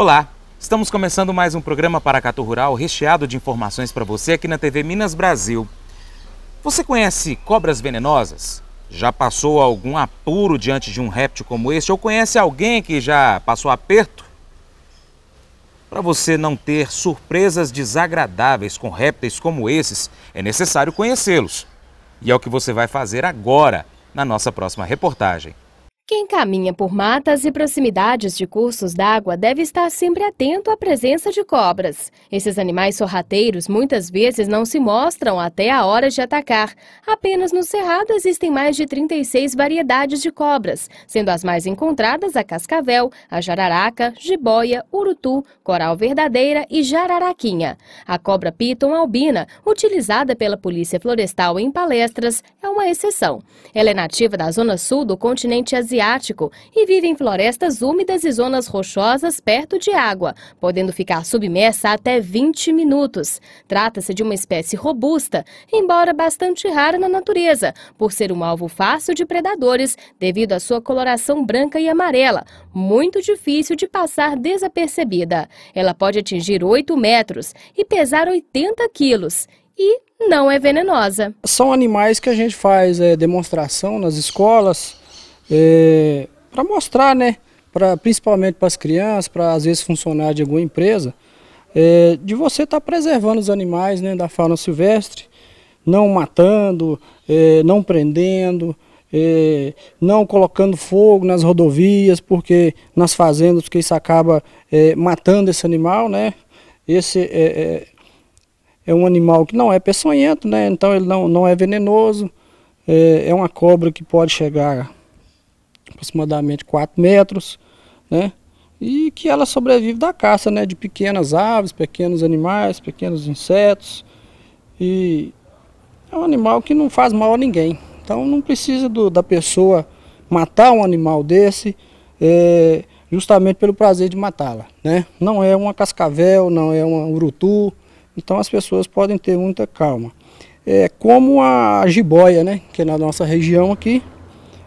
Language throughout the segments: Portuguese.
Olá, estamos começando mais um programa Paracatu Rural recheado de informações para você aqui na TV Minas Brasil. Você conhece cobras venenosas? Já passou algum apuro diante de um réptil como este? Ou conhece alguém que já passou aperto? Para você não ter surpresas desagradáveis com répteis como esses, é necessário conhecê-los. E é o que você vai fazer agora, na nossa próxima reportagem. Quem caminha por matas e proximidades de cursos d'água deve estar sempre atento à presença de cobras. Esses animais sorrateiros muitas vezes não se mostram até a hora de atacar. Apenas no Cerrado existem mais de 36 variedades de cobras, sendo as mais encontradas a cascavel, a jararaca, jiboia, urutu, coral verdadeira e jararaquinha. A cobra piton albina, utilizada pela Polícia Florestal em palestras, é uma exceção. Ela é nativa da zona sul do continente asiático e vive em florestas úmidas e zonas rochosas perto de água, podendo ficar submersa até 20 minutos. Trata-se de uma espécie robusta, embora bastante rara na natureza, por ser um alvo fácil de predadores devido à sua coloração branca e amarela, muito difícil de passar desapercebida. Ela pode atingir 8 metros e pesar 80 quilos. E não é venenosa. São animais que a gente faz demonstração nas escolas, para mostrar, né, principalmente para as crianças, para às vezes funcionários de alguma empresa, de você estar preservando os animais, né, da fauna silvestre, não matando, não prendendo, não colocando fogo nas rodovias, porque nas fazendas, porque isso acaba matando esse animal, né? Esse é um animal que não é peçonhento, né? Então ele não é venenoso, é uma cobra que pode chegar aproximadamente 4 metros, né? E que ela sobrevive da caça, né? De pequenas aves, pequenos animais, pequenos insetos. E é um animal que não faz mal a ninguém. Então não precisa da pessoa matar um animal desse justamente pelo prazer de matá-la, né? Não é uma cascavel, não é uma urutu. Então as pessoas podem ter muita calma. É como a jiboia, né? Que é na nossa região aqui.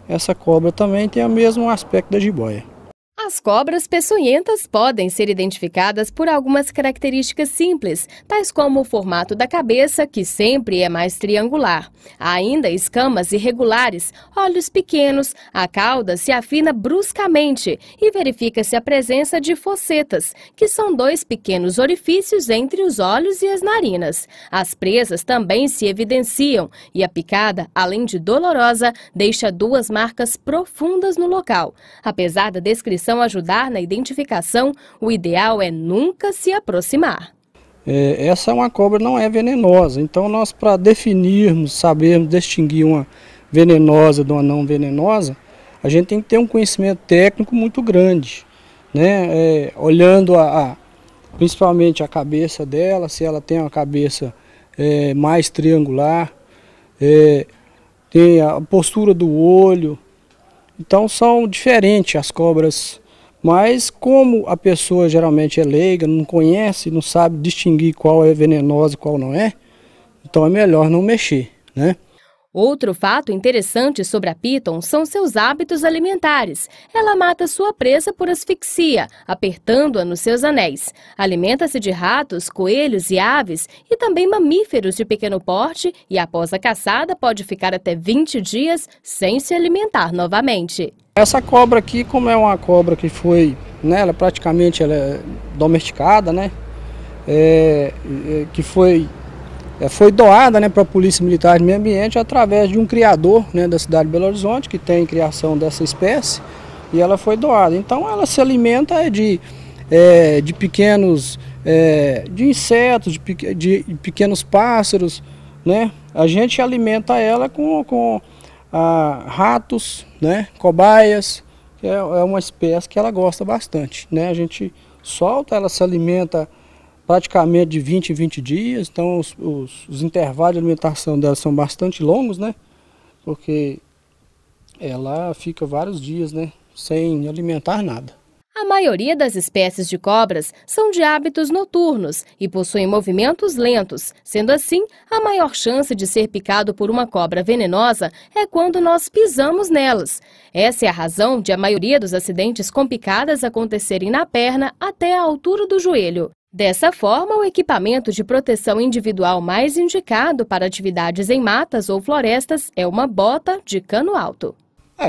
Essa cobra também tem o mesmo aspecto da jiboia. As cobras peçonhentas podem ser identificadas por algumas características simples, tais como o formato da cabeça, que sempre é mais triangular. Há ainda escamas irregulares, olhos pequenos, a cauda se afina bruscamente e verifica-se a presença de fossetas, que são 2 pequenos orifícios entre os olhos e as narinas. As presas também se evidenciam e a picada, além de dolorosa, deixa 2 marcas profundas no local. Apesar da descrição ajudar na identificação, o ideal é nunca se aproximar. Essa é uma cobra, não é venenosa, então nós, para definirmos, sabermos distinguir uma venenosa de uma não venenosa, a gente tem que ter um conhecimento técnico muito grande, né? Olhando principalmente a cabeça dela, se ela tem uma cabeça mais triangular, tem a postura do olho. Então são diferentes as cobras, mas como a pessoa geralmente é leiga, não conhece, não sabe distinguir qual é venenosa e qual não é, então é melhor não mexer, né? Outro fato interessante sobre a piton são seus hábitos alimentares. Ela mata sua presa por asfixia, apertando-a nos seus anéis. Alimenta-se de ratos, coelhos e aves e também mamíferos de pequeno porte e após a caçada pode ficar até 20 dias sem se alimentar novamente. Essa cobra aqui, como é uma cobra que foi, né, ela é domesticada, né, que foi doada, né, para a Polícia Militar de Meio Ambiente através de um criador, né, da cidade de Belo Horizonte, que tem criação dessa espécie, e ela foi doada. Então ela se alimenta de pequenos, de insetos, de pequenos pássaros, né? A gente alimenta ela com ratos, né, cobaias, que é uma espécie que ela gosta bastante, né? A gente solta, ela se alimenta praticamente de 20 em 20 dias, então os intervalos de alimentação dela são bastante longos, né? Porque ela fica vários dias, né, sem alimentar nada. A maioria das espécies de cobras são de hábitos noturnos e possuem movimentos lentos. Sendo assim, a maior chance de ser picado por uma cobra venenosa é quando nós pisamos nelas. Essa é a razão de a maioria dos acidentes com picadas acontecerem na perna até a altura do joelho. Dessa forma, o equipamento de proteção individual mais indicado para atividades em matas ou florestas é uma bota de cano alto.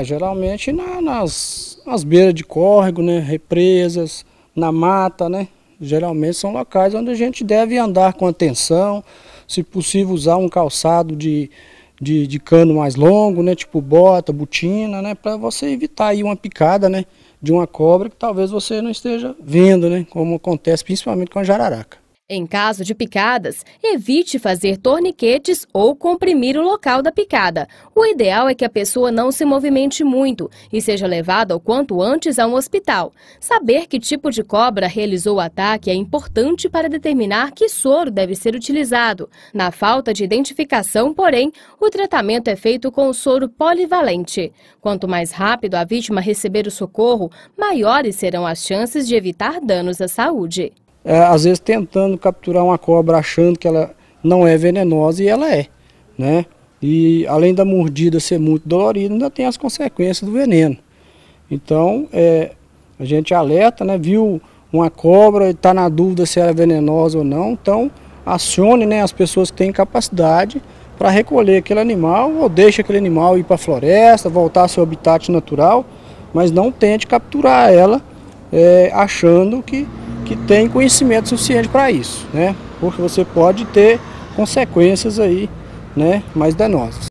Geralmente nas beiras de córrego, né, represas, na mata, né, geralmente são locais onde a gente deve andar com atenção, se possível usar um calçado de cano mais longo, né, tipo bota, botina, né, para você evitar aí uma picada, né, de uma cobra que talvez você não esteja vendo, né, como acontece principalmente com a jararaca. Em caso de picadas, evite fazer torniquetes ou comprimir o local da picada. O ideal é que a pessoa não se movimente muito e seja levada o quanto antes a um hospital. Saber que tipo de cobra realizou o ataque é importante para determinar que soro deve ser utilizado. Na falta de identificação, porém, o tratamento é feito com o soro polivalente. Quanto mais rápido a vítima receber o socorro, maiores serão as chances de evitar danos à saúde. Às vezes tentando capturar uma cobra achando que ela não é venenosa e ela é, né? E além da mordida ser muito dolorida, ainda tem as consequências do veneno. Então, a gente alerta, né? Viu uma cobra e está na dúvida se ela é venenosa ou não, então acione, né, as pessoas que têm capacidade para recolher aquele animal ou deixe aquele animal ir para a floresta, voltar ao seu habitat natural, mas não tente capturar ela achando que tem conhecimento suficiente para isso, né? Porque você pode ter consequências aí, né, mais danosas.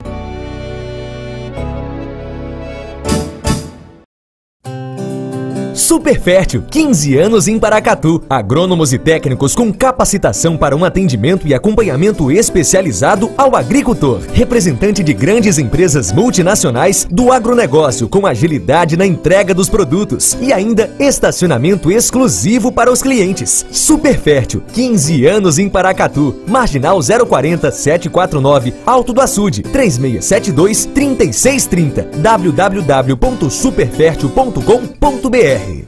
Super Fértil, 15 anos em Paracatu. Agrônomos e técnicos com capacitação para um atendimento e acompanhamento especializado ao agricultor. Representante de grandes empresas multinacionais do agronegócio com agilidade na entrega dos produtos e ainda estacionamento exclusivo para os clientes. Super Fértil, 15 anos em Paracatu. Marginal 040 749, Alto do Açude, 3672 3630. www.superfertil.com.br.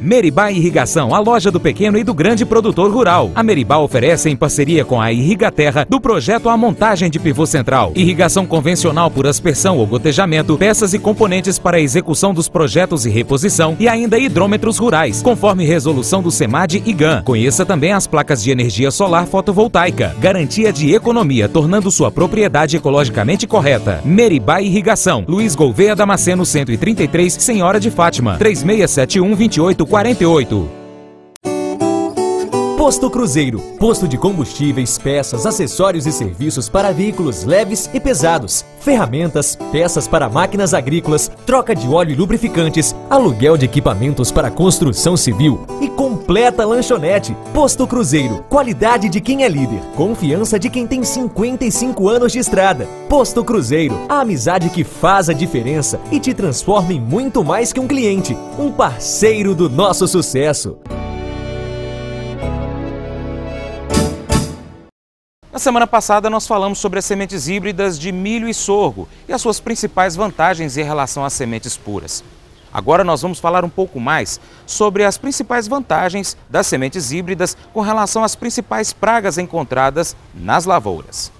Meribá Irrigação, a loja do pequeno e do grande produtor rural. A Meribá oferece, em parceria com a Irrigaterra, do projeto a montagem de pivô central, irrigação convencional por aspersão ou gotejamento, peças e componentes para a execução dos projetos e reposição e ainda hidrômetros rurais, conforme resolução do SEMAD e GAN. Conheça também as placas de energia solar fotovoltaica. Garantia de economia, tornando sua propriedade ecologicamente correta. Meribá Irrigação, Luiz Gouveia Damasceno 133, Senhora de Fátima, 3671-2848. Posto Cruzeiro, posto de combustíveis, peças, acessórios e serviços para veículos leves e pesados, ferramentas, peças para máquinas agrícolas, troca de óleo e lubrificantes, aluguel de equipamentos para construção civil e completa lanchonete. Posto Cruzeiro, qualidade de quem é líder, confiança de quem tem 55 anos de estrada. Posto Cruzeiro, a amizade que faz a diferença e te transforma em muito mais que um cliente, um parceiro do nosso sucesso. Na semana passada nós falamos sobre as sementes híbridas de milho e sorgo e as suas principais vantagens em relação às sementes puras. Agora nós vamos falar um pouco mais sobre as principais vantagens das sementes híbridas com relação às principais pragas encontradas nas lavouras.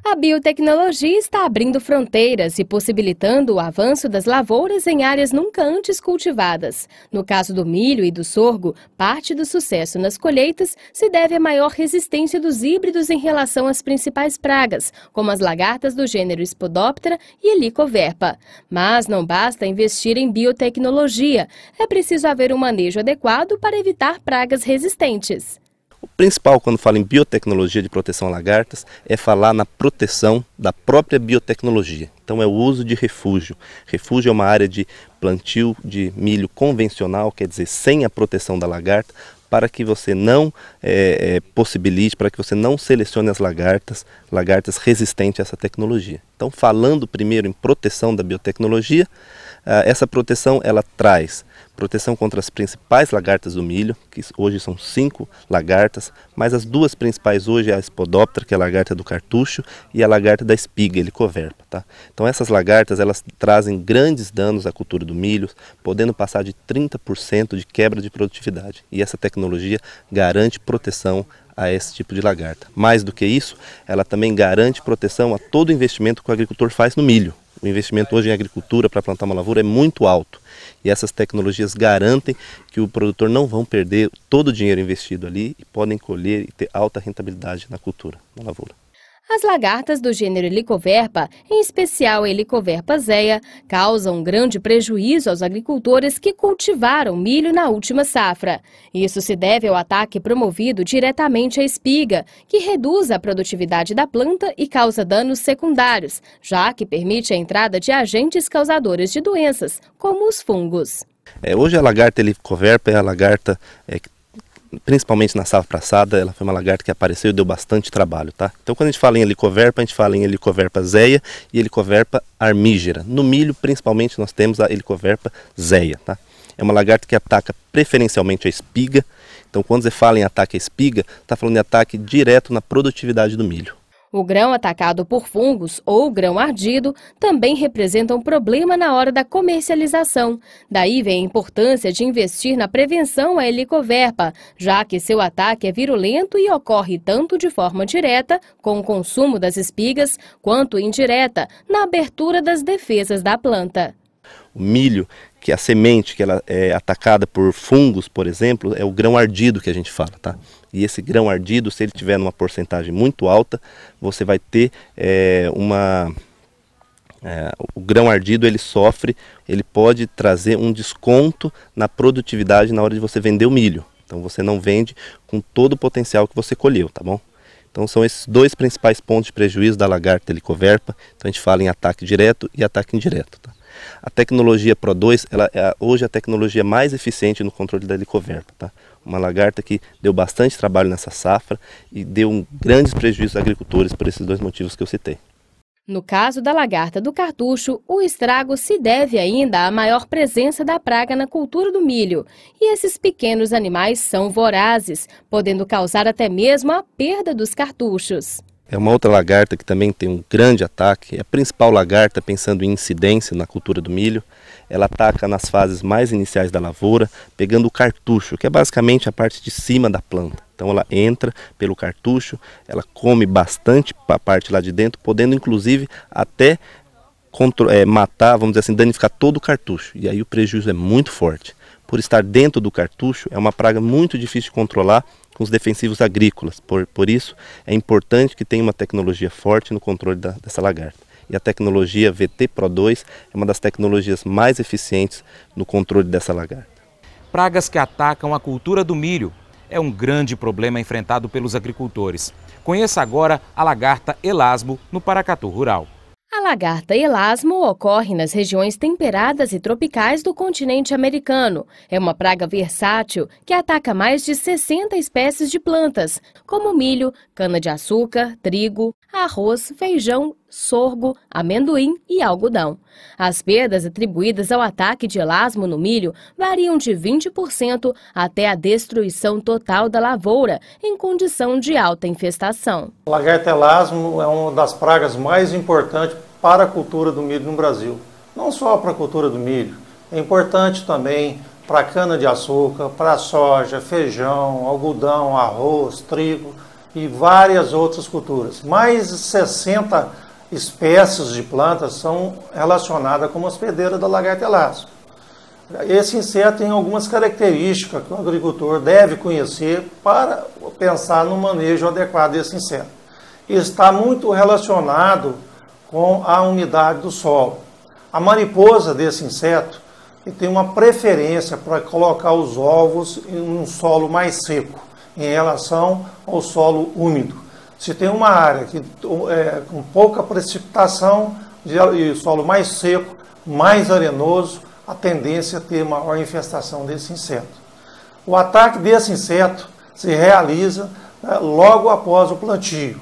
A biotecnologia está abrindo fronteiras e possibilitando o avanço das lavouras em áreas nunca antes cultivadas. No caso do milho e do sorgo, parte do sucesso nas colheitas se deve à maior resistência dos híbridos em relação às principais pragas, como as lagartas do gênero Spodoptera e Helicoverpa. Mas não basta investir em biotecnologia, é preciso haver um manejo adequado para evitar pragas resistentes. O principal quando fala em biotecnologia de proteção a lagartas é falar na proteção da própria biotecnologia. Então é o uso de refúgio. Refúgio é uma área de plantio de milho convencional, quer dizer, sem a proteção da lagarta, para que você não possibilite, para que você não selecione as lagartas resistentes a essa tecnologia. Então, falando primeiro em proteção da biotecnologia, essa proteção ela traz proteção contra as principais lagartas do milho, que hoje são 5 lagartas, mas as 2 principais hoje é a Spodoptera, que é a lagarta do cartucho, e a lagarta da espiga, Helicoverpa. Tá? Então essas lagartas elas trazem grandes danos à cultura do milho, podendo passar de 30% de quebra de produtividade. E essa tecnologia garante proteção a esse tipo de lagarta. Mais do que isso, ela também garante proteção a todo o investimento que o agricultor faz no milho. O investimento hoje em agricultura para plantar uma lavoura é muito alto. E essas tecnologias garantem que o produtor não vão perder todo o dinheiro investido ali e podem colher e ter alta rentabilidade na cultura, na lavoura. As lagartas do gênero Helicoverpa, em especial a Helicoverpa zeia, causam grande prejuízo aos agricultores que cultivaram milho na última safra. Isso se deve ao ataque promovido diretamente à espiga, que reduz a produtividade da planta e causa danos secundários, já que permite a entrada de agentes causadores de doenças, como os fungos. Hoje a lagarta Helicoverpa é a lagarta que principalmente na safra passada, ela foi uma lagarta que apareceu e deu bastante trabalho, tá? Então quando a gente fala em Helicoverpa, a gente fala em Helicoverpa zeia e Helicoverpa armígera. No milho, principalmente, nós temos a Helicoverpa zeia, tá? É uma lagarta que ataca preferencialmente a espiga. Então quando você fala em ataque à espiga, está falando de ataque direto na produtividade do milho. O grão atacado por fungos ou grão ardido também representa um problema na hora da comercialização. Daí vem a importância de investir na prevenção à Helicoverpa, já que seu ataque é virulento e ocorre tanto de forma direta, com o consumo das espigas, quanto indireta, na abertura das defesas da planta. O milho, que a semente que ela é atacada por fungos, por exemplo, é o grão ardido que a gente fala, tá? E esse grão ardido, se ele tiver numa porcentagem muito alta, você vai ter o grão ardido ele sofre, ele pode trazer um desconto na produtividade na hora de você vender o milho. Então você não vende com todo o potencial que você colheu, tá bom? Então são esses 2 principais pontos de prejuízo da lagarta Helicoverpa. Então a gente fala em ataque direto e ataque indireto, tá? A tecnologia Pro 2, ela é hoje a tecnologia mais eficiente no controle da Helicoverpa, tá? Uma lagarta que deu bastante trabalho nessa safra e deu grandes prejuízos aos agricultores por esses 2 motivos que eu citei. No caso da lagarta do cartucho, o estrago se deve ainda à maior presença da praga na cultura do milho. E esses pequenos animais são vorazes, podendo causar até mesmo a perda dos cartuchos. É uma outra lagarta que também tem um grande ataque, é a principal lagarta pensando em incidência na cultura do milho. Ela ataca nas fases mais iniciais da lavoura, pegando o cartucho, que é basicamente a parte de cima da planta. Então ela entra pelo cartucho, ela come bastante a parte lá de dentro, podendo inclusive até matar, vamos dizer assim, danificar todo o cartucho. E aí o prejuízo é muito forte. Por estar dentro do cartucho, é uma praga muito difícil de controlar com os defensivos agrícolas. Por isso, é importante que tenha uma tecnologia forte no controle dessa lagarta. E a tecnologia VT Pro 2 é uma das tecnologias mais eficientes no controle dessa lagarta. Pragas que atacam a cultura do milho é um grande problema enfrentado pelos agricultores. Conheça agora a lagarta elasmo no Paracatu Rural. A lagarta elasmo ocorre nas regiões temperadas e tropicais do continente americano. É uma praga versátil que ataca mais de 60 espécies de plantas, como milho, cana-de-açúcar, trigo, arroz, feijão, sorgo, amendoim e algodão. As perdas atribuídas ao ataque de elasmo no milho variam de 20% até a destruição total da lavoura, em condição de alta infestação. A lagarta elasmo é uma das pragas mais importantes para a cultura do milho no Brasil. Não só para a cultura do milho, é importante também para a cana-de-açúcar, para a soja, feijão, algodão, arroz, trigo e várias outras culturas. Mais de 60 espécies de plantas são relacionadas com a hospedeira da lagarta elasmo. Esse inseto tem algumas características que o agricultor deve conhecer para pensar no manejo adequado desse inseto. Está muito relacionado com a umidade do solo. A mariposa desse inseto tem uma preferência para colocar os ovos em um solo mais seco, em relação ao solo úmido. Se tem uma área com pouca precipitação e solo mais seco, mais arenoso, a tendência é ter maior infestação desse inseto. O ataque desse inseto se realiza logo após o plantio.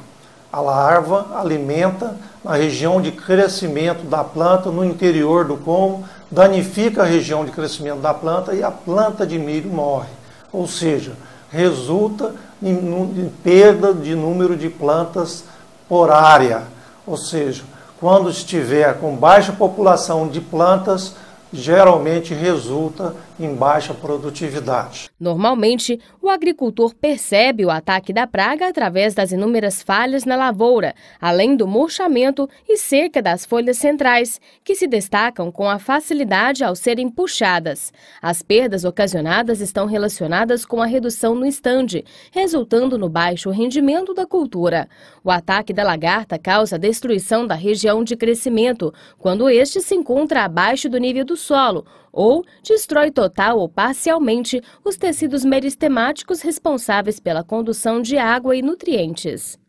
A larva alimenta na região de crescimento da planta, no interior do colmo, danifica a região de crescimento da planta e a planta de milho morre. Ou seja, resulta em perda de número de plantas por área. Ou seja, quando estiver com baixa população de plantas, geralmente resulta em baixa produtividade. Normalmente, o agricultor percebe o ataque da praga através das inúmeras falhas na lavoura, além do murchamento e seca das folhas centrais, que se destacam com a facilidade ao serem puxadas. As perdas ocasionadas estão relacionadas com a redução no estande, resultando no baixo rendimento da cultura. O ataque da lagarta causa a destruição da região de crescimento, quando este se encontra abaixo do nível do solo, ou destrói total ou parcialmente os tecidos meristemáticos responsáveis pela condução de água e nutrientes.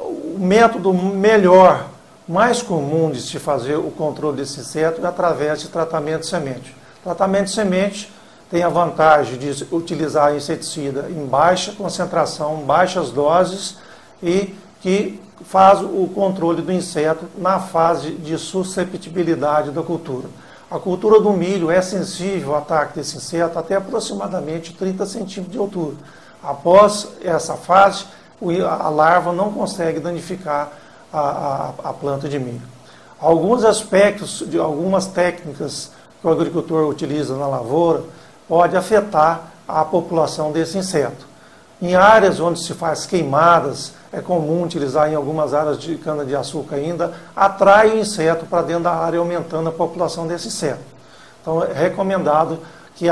O método melhor, mais comum de se fazer o controle desse inseto é através de tratamento de semente. Tratamento de semente tem a vantagem de utilizar inseticida em baixa concentração, baixas doses e que faz o controle do inseto na fase de susceptibilidade da cultura. A cultura do milho é sensível ao ataque desse inseto até aproximadamente 30 centímetros de altura. Após essa fase, a larva não consegue danificar a planta de milho. Alguns aspectos, de algumas técnicas que o agricultor utiliza na lavoura, pode afetar a população desse inseto. Em áreas onde se faz queimadas, é comum utilizar em algumas áreas de cana-de-açúcar ainda, atrai o inseto para dentro da área, aumentando a população desse inseto. Então é recomendado que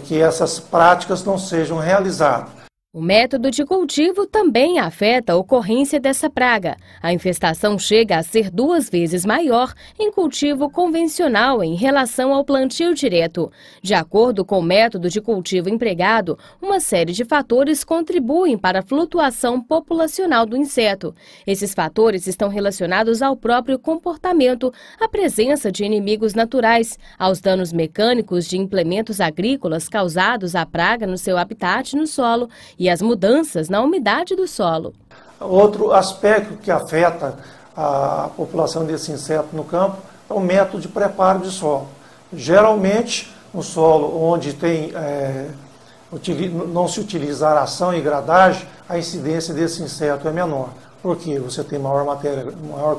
que essas práticas não sejam realizadas. O método de cultivo também afeta a ocorrência dessa praga. A infestação chega a ser 2 vezes maior em cultivo convencional em relação ao plantio direto. De acordo com o método de cultivo empregado, uma série de fatores contribuem para a flutuação populacional do inseto. Esses fatores estão relacionados ao próprio comportamento, à presença de inimigos naturais, aos danos mecânicos de implementos agrícolas causados à praga no seu habitat no solo e as mudanças na umidade do solo. Outro aspecto que afeta a população desse inseto no campo é o método de preparo de solo. Geralmente, no solo onde não se utiliza aração e gradagem, a incidência desse inseto é menor, porque você tem maior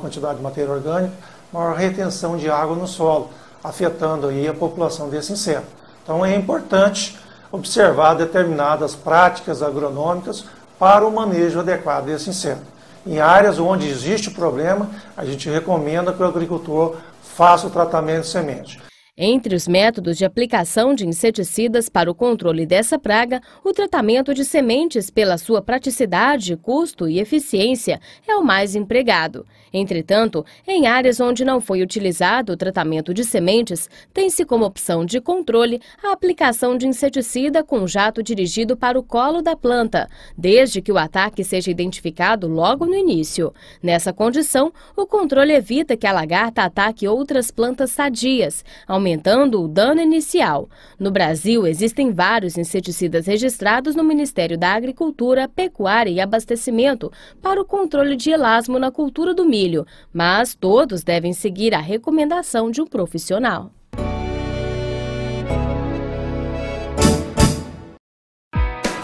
quantidade de matéria orgânica, maior retenção de água no solo, afetando aí a população desse inseto. Então é importante observar determinadas práticas agronômicas para o manejo adequado desse inseto. Em áreas onde existe o problema, a gente recomenda que o agricultor faça o tratamento de semente. Entre os métodos de aplicação de inseticidas para o controle dessa praga, o tratamento de sementes, pela sua praticidade, custo e eficiência, é o mais empregado. Entretanto, em áreas onde não foi utilizado o tratamento de sementes, tem-se como opção de controle a aplicação de inseticida com jato dirigido para o colo da planta, desde que o ataque seja identificado logo no início. Nessa condição, o controle evita que a lagarta ataque outras plantas sadias, aumentando o dano inicial. No Brasil, existem vários inseticidas registrados no Ministério da Agricultura, Pecuária e Abastecimento para o controle de elasmo na cultura do milho, mas todos devem seguir a recomendação de um profissional.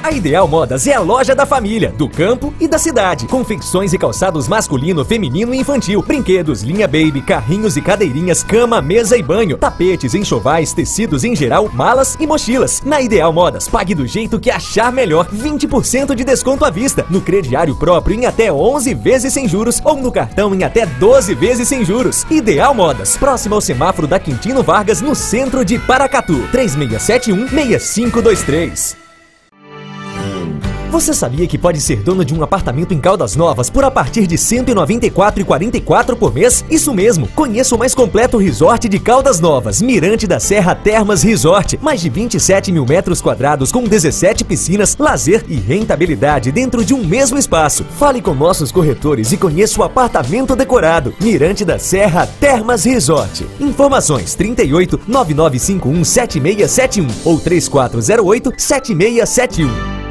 A Ideal Modas é a loja da família, do campo e da cidade. Confecções e calçados masculino, feminino e infantil. Brinquedos, linha baby, carrinhos e cadeirinhas, cama, mesa e banho. Tapetes, enxovais, tecidos em geral, malas e mochilas. Na Ideal Modas, pague do jeito que achar melhor. 20% de desconto à vista. No crediário próprio em até 11 vezes sem juros ou no cartão em até 12 vezes sem juros. Ideal Modas, próximo ao semáforo da Quintino Vargas, no centro de Paracatu. 3671-6523. Você sabia que pode ser dono de um apartamento em Caldas Novas por a partir de R$ 194,44 por mês? Isso mesmo! Conheça o mais completo resort de Caldas Novas, Mirante da Serra Termas Resort. Mais de 27 mil metros quadrados com 17 piscinas, lazer e rentabilidade dentro de um mesmo espaço. Fale com nossos corretores e conheça o apartamento decorado. Mirante da Serra Termas Resort. Informações 38 9951 7671 ou 3408 7671.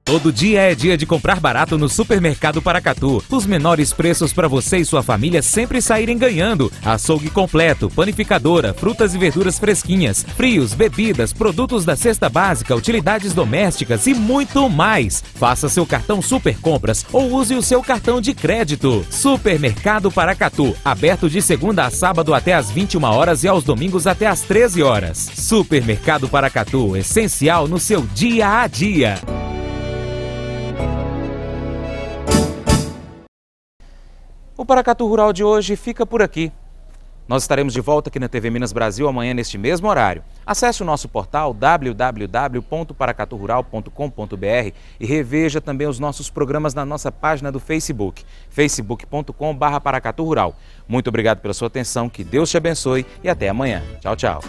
Todo dia é dia de comprar barato no Supermercado Paracatu. Os menores preços para você e sua família sempre saírem ganhando. Açougue completo, panificadora, frutas e verduras fresquinhas, frios, bebidas, produtos da cesta básica, utilidades domésticas e muito mais. Faça seu cartão Super Compras ou use o seu cartão de crédito. Supermercado Paracatu, aberto de segunda a sábado até às 21 horas e aos domingos até às 13 horas. Supermercado Paracatu, essencial no seu dia a dia. O Paracatu Rural de hoje fica por aqui. Nós estaremos de volta aqui na TV Minas Brasil amanhã neste mesmo horário. Acesse o nosso portal www.paracaturural.com.br e reveja também os nossos programas na nossa página do Facebook, facebook.com/paracaturural. Muito obrigado pela sua atenção, que Deus te abençoe e até amanhã. Tchau, tchau.